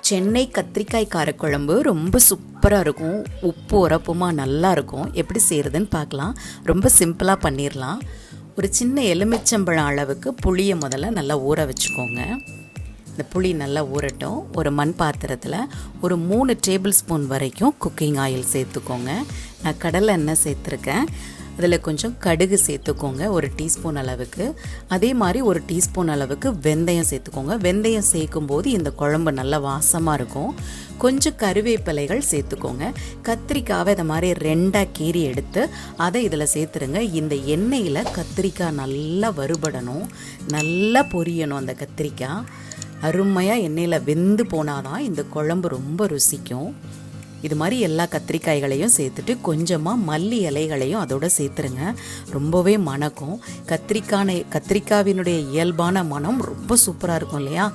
சென்னை கத்திரிக்காய் காரக்குழம்பு ரொம்ப சூப்பராக இருக்கும். உப்பு உரப்புமா நல்லா இருக்கும். எப்படி செய்கிறதுன்னு பார்க்கலாம். ரொம்ப சிம்பிளாக பண்ணிடலாம். ஒரு சின்ன எலுமிச்சம்பழம் அளவுக்கு புளியை முதல்ல நல்லா ஊற வச்சுக்கோங்க. இந்த புளி நல்லா ஊறட்டும். ஒரு மண் பாத்திரத்தில் ஒரு 3 டேபிள் ஸ்பூன் வரைக்கும் குக்கிங் ஆயில் சேர்த்துக்கோங்க. நான் கடலை எண்ணெய் சேர்த்துருக்கேன். அதில் கொஞ்சம் கடுகு சேர்த்துக்கோங்க, ஒரு டீஸ்பூன் அளவுக்கு. அதே மாதிரி ஒரு டீஸ்பூன் அளவுக்கு வெந்தயம் சேர்த்துக்கோங்க. வெந்தயம் சேர்க்கும்போது இந்த குழம்பு நல்லா வாசமாக இருக்கும். கொஞ்சம் கருவேப்பிலைகள் சேர்த்துக்கோங்க. கத்திரிக்காவை இதை மாதிரி 2ஆக கீறி எடுத்து அதை இதில் சேர்த்துருங்க. இந்த எண்ணெயில் கத்திரிக்காய் நல்லா வறுபடணும், நல்லா பொரியணும். அந்த கத்திரிக்காய் அருமையாக எண்ணெயில் வெந்து போனாதான் இந்த குழம்பு ரொம்ப ருசிக்கும். இது மாதிரி எல்லா கத்திரிக்காய்களையும் சேர்த்துட்டு கொஞ்சமாக மல்லி இலைகளையும் அதோட சேர்த்துருங்க. ரொம்பவே மணக்கும். கத்திரிக்காவினுடைய இயல்பான மனம் ரொம்ப சூப்பராக இருக்கும் இல்லையா?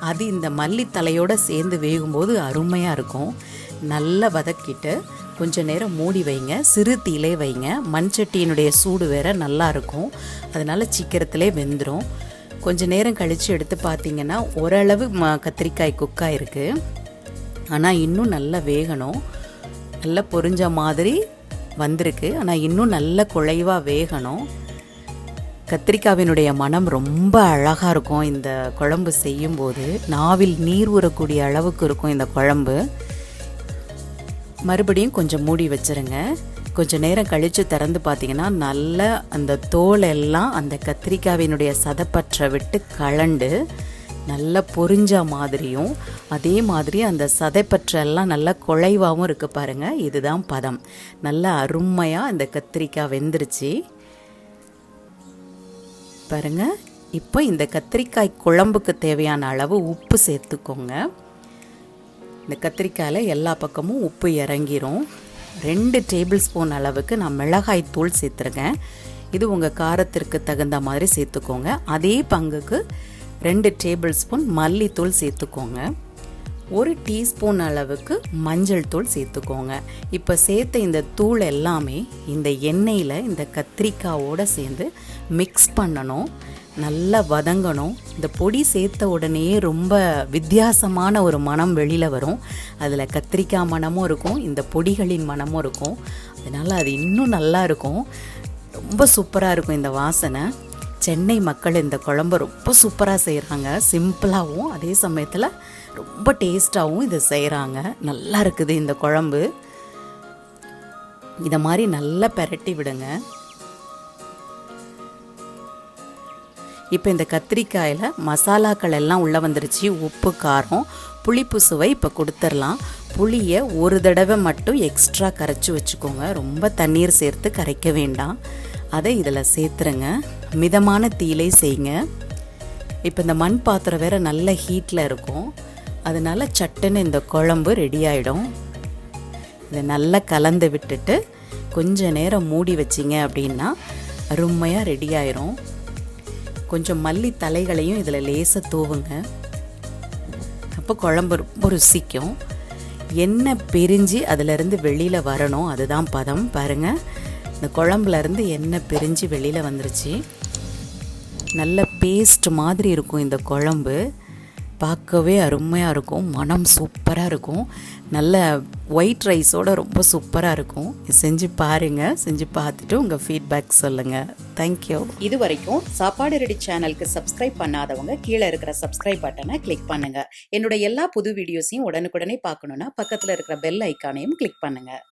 அது இந்த மல்லி தலையோடு சேர்ந்து வேகும்போது அருமையாக இருக்கும். நல்லா வதக்கிட்டு கொஞ்ச நேரம் மூடி வைங்க. சிறு தீயிலே வைங்க. மண் சட்டியினுடைய சூடு வேற நல்லா இருக்கும். அதனால் சீக்கிரத்திலே வெந்துடும். கொஞ்சம் நேரம் கழித்து எடுத்து பார்த்தீங்கன்னா ஓரளவு கத்திரிக்காய் குக்காக இருக்குது. ஆனால் இன்னும் நல்லா வேகணும். நல்லா பொரிஞ்ச மாதிரி வந்திருக்கு. ஆனால் இன்னும் நல்ல குழைவாக வேகணும். கத்திரிக்காவினுடைய மனம் ரொம்ப அழகாக இருக்கும். இந்த குழம்பு செய்யும்போது நாவில் நீர் ஊறக்கூடிய அளவுக்கு இருக்கும் இந்த குழம்பு. மறுபடியும் கொஞ்சம் மூடி வச்சுருங்க. கொஞ்சம் நேரம் கழித்து திறந்து பார்த்தீங்கன்னா நல்ல அந்த தோல் எல்லாம் அந்த கத்திரிக்காவினுடைய சதைப்பற்றை விட்டு கலண்டு நல்லா பொரிஞ்ச மாதிரியும், அதே மாதிரி அந்த சதைப்பற்றெல்லாம் நல்லா குழைவாகவும் இருக்குது பாருங்கள். இதுதான் பதம். நல்லா அருமையாக இந்த கத்திரிக்காய் வெந்துருச்சு பாருங்கள். இப்போ இந்த கத்திரிக்காய் குழம்புக்கு தேவையான அளவு உப்பு சேர்த்துக்கோங்க. இந்த கத்திரிக்காயில் எல்லா பக்கமும் உப்பு இறங்கிரும். 2 டேபிள் ஸ்பூன் அளவுக்கு நான் மிளகாய் தூள் சேர்த்துருக்கேன். இது உங்கள் காரத்திற்கு தகுந்த மாதிரி சேர்த்துக்கோங்க. அதே பங்குக்கு 2 டேபிள் ஸ்பூன் மல்லித்தூள் சேர்த்துக்கோங்க. 1 டீஸ்பூன் அளவுக்கு மஞ்சள் தூள் சேர்த்துக்கோங்க. இப்போ சேர்த்த இந்த தூள் எல்லாமே இந்த எண்ணெயில் இந்த கத்திரிக்காவோடு சேர்ந்து மிக்ஸ் பண்ணணும். நல்லா வதங்கணும். இந்த பொடி சேர்த்த உடனே ரொம்ப வித்தியாசமான ஒரு மனம் வெளியில் வரும். அதில் கத்திரிக்காய் மணமும் இருக்கும், இந்த பொடிகளின் மணமும் இருக்கும். அதனால் அது இன்னும் நல்லா இருக்கும். ரொம்ப சூப்பராக இருக்கும் இந்த வாசனை. சென்னை மக்கள் இந்த குழம்பு ரொம்ப சூப்பராக செய்கிறாங்க. சிம்பிளாகவும் அதே சமயத்தில் ரொம்ப டேஸ்ட்டாகவும் இதை செய்கிறாங்க. நல்லா இருக்குது இந்த குழம்பு. இதை மாதிரி நல்லா பெரட்டி விடுங்க. இப்போ இந்த கத்திரிக்காயில் மசாலாக்கள் எல்லாம் உள்ளே வந்துருச்சு. உப்பு, காரம், புளிப்பு சுவை இப்போ கொடுத்துடலாம். புளியை ஒரு தடவை மட்டும் எக்ஸ்ட்ரா கரைச்சி வச்சுக்கோங்க. ரொம்ப தண்ணீர் சேர்த்து கரைக்க வேண்டாம். அதை இதில் சேர்த்துருங்க. மிதமான தீயிலே செய்யுங்க. இப்போ இந்த மண் பாத்திரம் வேறு நல்ல ஹீட்டில் இருக்கும். அதனால் சட்டுன்னு இந்த குழம்பு ரெடி ஆகிடும். இதை நல்லா கலந்து விட்டுட்டு கொஞ்சம் நேரம் மூடி வச்சிங்க அப்படின்னா அருமையாக ரெடி ஆயிரும். கொஞ்சம் மல்லி தலைகளையும் இதில் லேசாக தூவுங்க. அப்போ குழம்பு ரொம்ப ருசிக்கும். எண்ணெய் பிரிஞ்சு அதிலிருந்து வெளியில் வரணும். அதுதான் பதம். பாருங்கள், இந்த குழம்புலேருந்து எண்ணெய் பிரிஞ்சு வெளியில் வந்துருச்சு. நல்ல பேஸ்ட் மாதிரி இருக்கும் இந்த குழம்பு. பார்க்கவே அருமையாக இருக்கும். மனம் சூப்பராக இருக்கும். நல்ல ஒயிட் ரைஸோடு ரொம்ப சூப்பராக இருக்கும். செஞ்சு பாருங்கள். செஞ்சு பார்த்துட்டு உங்கள் ஃபீட்பேக் சொல்லுங்கள். தேங்க்யூ. இது வரைக்கும் சாப்பாடு ரெடி சேனலுக்கு சப்ஸ்கிரைப் பண்ணாதவங்க கீழே இருக்கிற சப்ஸ்கிரைப் பட்டனை கிளிக் பண்ணுங்கள். என்னோட எல்லா புது வீடியோஸையும் உடனுக்குடனே பார்க்கணுன்னா பக்கத்தில் இருக்கிற பெல் ஐக்கானையும் கிளிக் பண்ணுங்கள்.